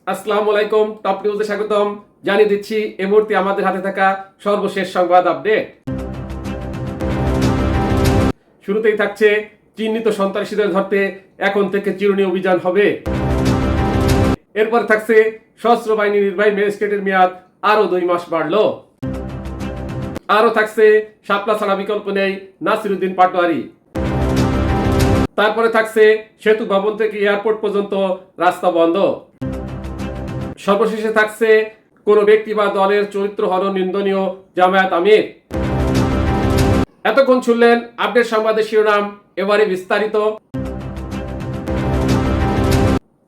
আসসালামু আলাইকুম, টপ নিউজে স্বাগতম। জানিয়ে দিচ্ছি এই মুহূর্তে আমাদের হাতে থাকা সর্বশেষ সংবাদ আপডেট। শুরুতেই থাকছে চিহ্নিত সন্ত্রাসীদের ধরতে এখন থেকে চিরুনি অভিযান হবে। এরপর থাকছে সশস্ত্র বাহিনী নির্বাহী ম্যাজিস্ট্রেটের মেয়াদ আরো 2 মাস বাড়ল। আরো থাকছে শাপলা ছাড়া বিকল্প নেই, নাসিরউদ্দিন পাটোয়ারি। তারপরে থাকছে সেতু ভবন থেকে এয়ারপোর্ট পর্যন্ত রাস্তা বন্ধ। সর্বশেষে থাকছে কোন ব্যক্তি বা দলের চরিত্র হরণ নিন্দনীয়, জামায়াত আমির। এতক্ষণ শুনলেন আপডেট সংবাদের শিরোনাম, এবারে বিস্তারিত।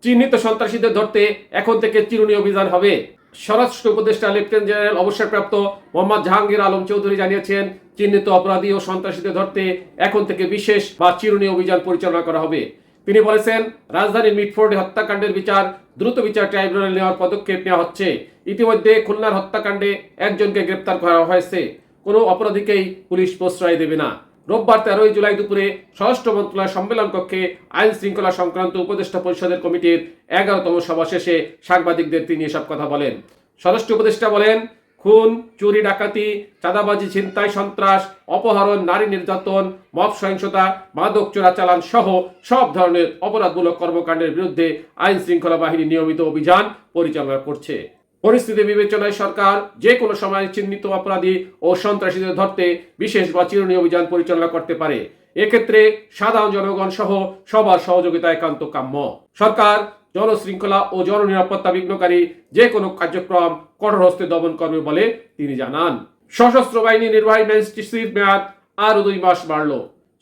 চিহ্নিত সন্ত্রাসীদের ধরতে এখন থেকে চিরুনি অভিযান হবে। স্বরাষ্ট্র উপদেষ্টা লেফটেন্যান্ট জেনারেল অবসরপ্রাপ্ত মোহাম্মদ জাহাঙ্গীর আলম চৌধুরী জানিয়েছেন, চিহ্নিত অপরাধী ও সন্ত্রাসীদের ধরতে এখন থেকে বিশেষ বা চিরুনি অভিযান পরিচালনা করা হবে। তিনি বলেছেন, রাজধানীর মিটফোর্ডে হত্যাকাণ্ডের বিচার দ্রুত বিচার ট্রাইব্যুনালে নেওয়ার পদক্ষেপ নেওয়া হচ্ছে। ইতিমধ্যে খুলনার হত্যাকাণ্ডে একজনকে গ্রেপ্তার করা হয়েছে। কোনো অপরাধীকেই পুলিশ প্রশ্রয় দেবে না। রোববার 13 জুলাই দুপুরে স্বরাষ্ট্র মন্ত্রণালয় সম্মেলন কক্ষে আইন শৃঙ্খলা সংক্রান্ত উপদেষ্টা পরিষদের কমিটির 11তম সভা শেষে সাংবাদিকদের তিনি এসব কথা বলেন। স্বরাষ্ট্র উপদেষ্টা বলেন, খুন, চুরি, ডাকাতি, চাঁদাবাজি, ছিনতাই, সন্ত্রাস, অপহরণ, নারী নির্যাতন, মব সহিংসতা, মাদক চোরাচালান সহ সব ধরনের অপরাধমূলক কর্মকাণ্ডের বিরুদ্ধে আইন শৃঙ্খলা বাহিনী নিয়মিত অভিযান পরিচালনা করছে। পরিস্থিতি বিবেচনায় সরকার যে কোনো সময় চিহ্নিত অপরাধী ও সন্ত্রাসীদের ধরতে বিশেষ বা চিরুনি অভিযান পরিচালনা করতে পারে। এক্ষেত্রে সাধারণ জনগণ সহ সবার সহযোগিতা একান্ত কাম্য। সরকার জনশৃঙ্খলা ও জননিরাপত্তা বিঘ্নকারী যে কোনো কার্যক্রম কঠোর হস্তে দমন করবে বলে তিনি জানান। সশস্ত্র বাহিনী নির্বাহী ম্যাজিস্ট্রেটের মেয়াদ আরো 2 মাস বাড়ল।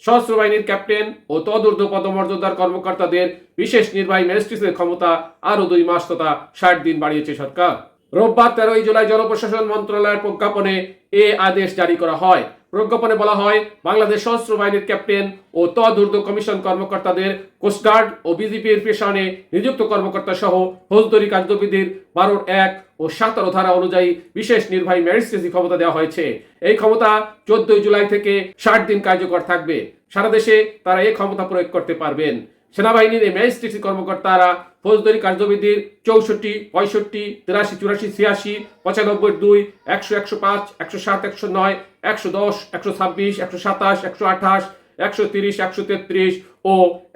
সশস্ত্র বাহিনীর ক্যাপ্টেন ও তদূর্ধ্ব পদমর্যাদার কর্মকর্তাদের বিশেষ নির্বাহী ম্যাজিস্ট্রেটের ক্ষমতা আরো 2 মাস তথা 60 দিন বাড়িয়েছে সরকার। রোববার 13 জুলাই জনপ্রশাসন মন্ত্রণালয়ের প্রজ্ঞাপনে এ আদেশ জারি করা হয়। প্রজ্ঞাপনে বলা হয়, বাংলাদেশ সশস্ত্র বাহিনীর ক্যাপ্টেন ও তদূর্ধ্ব কমিশন কর্মকর্তাদের কোস্টগার্ড ও বিজিপির পেশনে নিযুক্ত কর্মকর্তা সহ ফৌজদারি কার্যবিধির 12(1) ও 17 ধারা অনুযায়ী বিশেষ নির্বাহী ম্যাজিস্ট্রেসি ক্ষমতা দেওয়া হয়েছে। এই ক্ষমতা 14 জুলাই থেকে 60 দিন কার্যকর থাকবে। সারা দেশে তারা এই ক্ষমতা প্রয়োগ করতে পারবেন। সেনাবাহিনীর এই ম্যাজিস্ট্রেসি কর্মকর্তারা ফৌজদারি কার্যবিধির 64, 65, 83, 84, 86, 95, 2, 100, 105, 107, 109, 110, 126, 127, 128, 130, 133 ও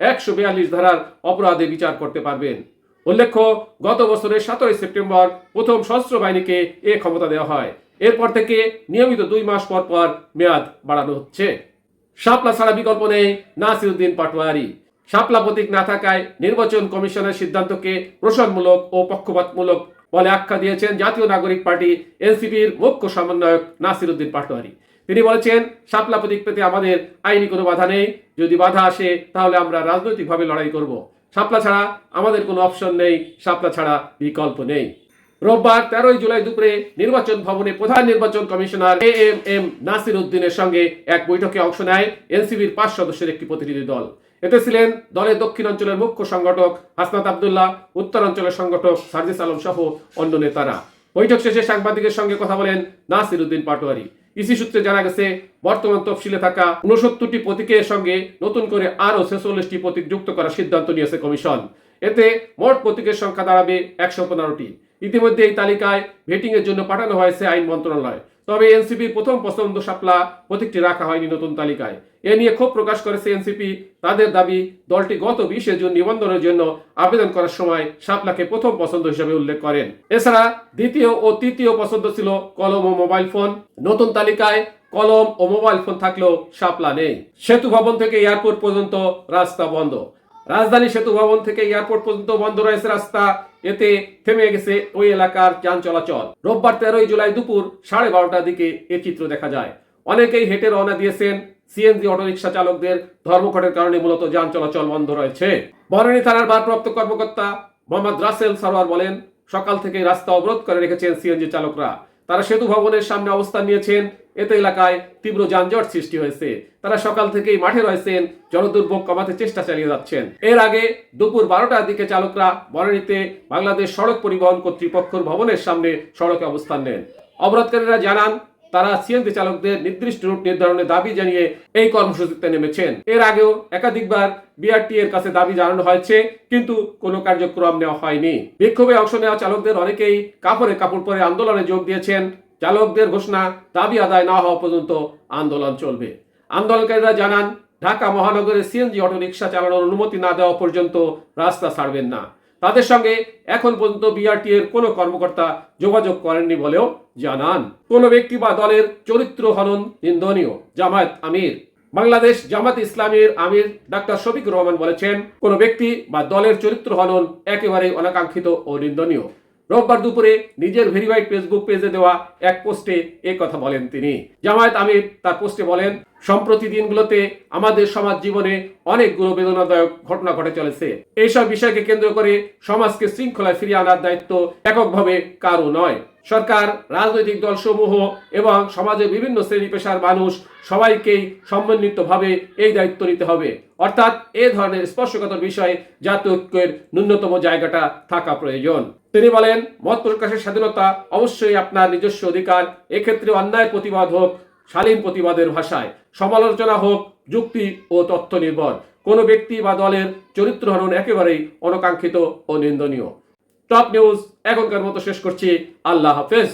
142 ধারার অপরাধে বিচার করতে পারবেন। উল্লেখ্য, গত বছরের 17 সেপ্টেম্বর প্রথম সশস্ত্র বাহিনীকে এ ক্ষমতা দেওয়া হয়। এরপর থেকে নিয়মিত 2 মাস পর পর মেয়াদ বাড়ানো হচ্ছে। শাপলা ছাড়া বিকল্প নেই, নাসিরউদ্দিন পাটোয়ারি। শাপলা প্রতীক না থাকায় নির্বাচন কমিশনের সিদ্ধান্তকে প্রশংসামূলক ও পক্ষপাতমূলক বলে আখ্যা দিয়েছেন জাতীয় নাগরিক পার্টি এনসিপির মুখ্য সমন্বয়ক নাসিরউদ্দিন পাটোয়ারি। তিনি বলেছেন, শাপলা প্রতীক পেতে আমাদের আইনি কোনো বাধা নেই। যদি বাধা আসে তাহলে আমরা রাজনৈতিকভাবে লড়াই করব। শাপলা ছাড়া আমাদের কোনো অপশন নেই, শাপলা ছাড়া বিকল্প নেই। রোববার 13 জুলাই দুপুরে নির্বাচন ভবনে প্রধান নির্বাচন কমিশনার এএমএম নাসিরউদ্দিনের সঙ্গে এক বৈঠকে অংশ নেয় এনসিপির 5 সদস্যের একটি প্রতিনিধি দল। এতে ছিলেন দলের দক্ষিণাঞ্চলের মুখ্য সংগঠক হাসনাত আব্দুল্লাহ, উত্তরাঞ্চলের সংগঠক সার্জিস আলম সহ অন্য নেতারা। বৈঠক শেষে সাংবাদিকের সঙ্গে কথা বলেন নাসিরউদ্দিন পাটোয়ারি। ইসি সূত্রে জানা গেছে, বর্তমান তফসিলে থাকা 69টি প্রতীকের সঙ্গে নতুন করে আরও 46টি প্রতীক যুক্ত করার সিদ্ধান্ত নিয়েছে কমিশন। এতে মোট প্রতীকের সংখ্যা দাঁড়াবে 115টি। ইতিমধ্যে এই তালিকায় ভেটিং এর জন্য পাঠানো হয়েছে আইন মন্ত্রণালয়। তবে এনসিপির প্রথম পছন্দ শাপলা প্রতীকটি রাখা হয়নি নতুন তালিকায়। এ নিয়ে ক্ষোভ প্রকাশ করেছে এনসিপি। তাদের দাবি, দলটি গত 20 জুন নিবন্ধনের জন্য আবেদন করার সময় শাপলাকে প্রথম পছন্দ হিসেবে উল্লেখ করেন। এছাড়া দ্বিতীয় ও তৃতীয় পছন্দ ছিল কলম ও মোবাইল ফোন। নতুন তালিকায় কলম ও মোবাইল ফোন থাকলেও শাপলা নেই। সেতু ভবন থেকে এয়ারপোর্ট পর্যন্ত রাস্তা বন্ধ। রাজধানী সেতু ভবন থেকে এয়ারপোর্ট পর্যন্ত বন্ধ রয়েছে রাস্তা। এতে থেমে গেছে ওই এলাকার যান চলাচল। রোববার 13 জুলাই দুপুর 12:30টার দিকে এ চিত্র দেখা যায়। অনেকেই হেঁটে রওনা দিয়েছেন। সিএনজি অটোরিকশা চালকদের ধর্মঘটের কারণে মূলত যান চলাচল বন্ধ রয়েছে। বনানী থানার ভারপ্রাপ্ত কর্মকর্তা মোহাম্মদ রাসেল সারোয়ার বলেন, সকাল থেকে রাস্তা অবরোধ করে রেখেছেন সিএনজি চালকরা। তারা সেতু ভবনের সামনে অবস্থান নিয়েছেন। এতে এলাকায় তীব্র যানজট সৃষ্টি হয়েছে। তারা সকাল থেকেই মাঠে রয়েছেন, জনদুর্ভোগ কমাতে চেষ্টা চালিয়ে যাচ্ছেন। এর আগে দুপুর 12টার দিকে চালকরা বনানীতে বাংলাদেশ সড়ক পরিবহন কর্তৃপক্ষের ভবনের সামনে সড়কে অবস্থান নেন। অবরোধকারীরা জানান, তারা সিএনজি চালকদের নির্দিষ্ট রুট নির্ধারণের দাবি জানিয়ে এই কর্মসূচিতে নেমেছেন। এর আগেও একাধিকবার বিআরটি এর কাছে দাবি জানানো হয়েছে, কিন্তু কোনো কার্যক্রম নেওয়া হয়নি। বিক্ষোভে অংশ নেওয়া চালকদের অনেকেই কাপড়ে কাপড় পরে আন্দোলনে যোগ দিয়েছেন। চালকদের ঘোষণা, দাবি আদায় না হওয়া পর্যন্ত আন্দোলন চলবে। আন্দোলনকারীরা জানান, ঢাকা মহানগরে সিএনজি অটোরিকশা চালানোর অনুমতি না দেওয়া পর্যন্ত রাস্তা ছাড়বেন না। তাদের সঙ্গে এখন পর্যন্ত বিআরটি এর কোনো কর্মকর্তা যোগাযোগ করেননি বলেও জানান। কোনো ব্যক্তি বা দলের চরিত্র হনন নিন্দনীয়। জামায়াত আমির, বাংলাদেশ জামাত ইসলামীর আমির ডাক্তার শফিকুর রহমান বলেছেন, কোনো ব্যক্তি বা দলের চরিত্র হনন একেবারেই অনাকাঙ্ক্ষিত ও নিন্দনীয়। রোববার দুপুরে নিজের ভেরিফাইড ফেসবুক পেজে দেওয়া এক পোস্টে এ কথা বলেন তিনি। জামায়াত আমির তার পোস্টে বলেন, সম্প্রতি দিনগুলোতে আমাদের সমাজ জীবনে অনেকগুলো বেদনাদায়ক ঘটনা ঘটে চলেছে। এইসব বিষয়কে কেন্দ্র করে সমাজকে শৃঙ্খলায় ফিরিয়ে আনার দায়িত্ব এককভাবে কারো নয়। সরকার, রাজনৈতিক দলসমূহ এবং সমাজের বিভিন্ন শ্রেণী পেশার মানুষ সবাইকেই সমন্বিতভাবে এই দায়িত্ব নিতে হবে। অর্থাৎ এ ধরনের স্পর্শকাতর বিষয়ে জাতীয় ঐক্যের ন্যূনতম জায়গাটা থাকা প্রয়োজন। তিনি বলেন, মত প্রকাশের স্বাধীনতা অবশ্যই আপনার নিজস্ব অধিকার। এক্ষেত্রে অন্যায় প্রতিবাদ হোক শালীন প্রতিবাদের ভাষায়, সমালোচনা হোক যুক্তি ও তথ্য নির্ভর। কোনো ব্যক্তি বা দলের চরিত্র হনন একেবারেই অনাকাঙ্ক্ষিত ও নিন্দনীয়। টপ নিউজ এখনকার মতো শেষ করছি। আল্লাহ হাফেজ।